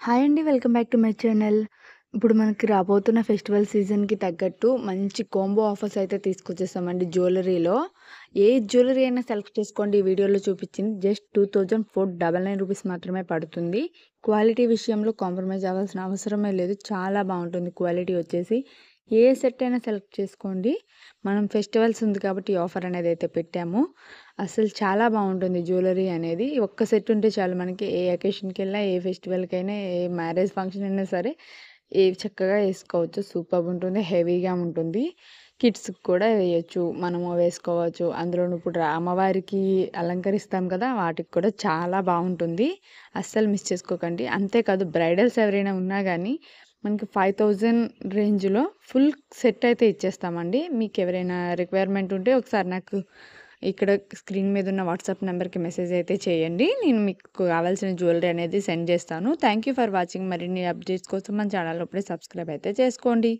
Hi అండి. Welcome back to my channel. ఇప్పుడు మనకి రాబోతున్న ఫెస్టివల్ సీజన్‌కి తగ్గట్టు మంచి కాంబో ఆఫర్స్ అయితే తీసుకొచ్చేసామండి జ్యువెల్లరీలో. ఏ జ్యువెల్లరీ అయినా సెలెక్ట్ చేసుకోండి. ఈ వీడియోలో చూపించింది జస్ట్ 2499 రూపీస్ మాత్రమే పడుతుంది. క్వాలిటీ విషయంలో కాంప్రమైజ్ అవ్వాల్సిన అవసరమే లేదు. చాలా బావుంటుంది క్వాలిటీ వచ్చేసి. ఏ సెట్ అయినా సెలెక్ట్ చేసుకోండి. మనం ఫెస్టివల్స్ ఉంది కాబట్టి ఈ ఆఫర్ అనేది అయితే పెట్టాము. అసలు చాలా బావుంటుంది జ్యువెల్లరీ అనేది. ఒక్క సెట్ ఉంటే చాలు మనకి ఏ అకేషన్‌కెళ్ళినా, ఏ ఫెస్టివల్‌కైనా, ఏ మ్యారేజ్ ఫంక్షన్ అయినా సరే చక్కగా ఏసుకోవచ్చు. సూపర్బుంటుంది. హెవీగా ఉంటుంది. కిడ్స్‌కి కూడా వేయొచ్చు. మనము వేసుకోవచ్చు. అందులోను ఇప్పుడు అమ్మవారికి అలంకరిస్తాం కదా! వాటికి కూడా చాలా బావుంటుంది. అస్సలు మిస్ చేసుకోకండి. అంతేకాదు బ్రైడల్స్ ఎవరైనా ఉన్నా గానీ మనకి 5000 రేంజ్‌లో ఫుల్ సెట్ అయితే ఇచ్చేస్తామండి. మీకెవరైనా రిక్వైర్మెంట్ ఉంటే ఒకసారి నాకు ఇక్కడ స్క్రీన్ మీద ఉన్న వాట్సాప్ నెంబర్‌కి మెసేజ్ అయితే చేయండి. నేను మీకు కావాల్సిన జ్యువెల్లరీ అనేది సెండ్ చేస్తాను. Thank you for watching. మరిన్ని అప్డేట్స్ కోసం మన ఛానల్‌ని ఇప్పుడే సబ్స్క్రైబ్ అయితే చేసుకోండి.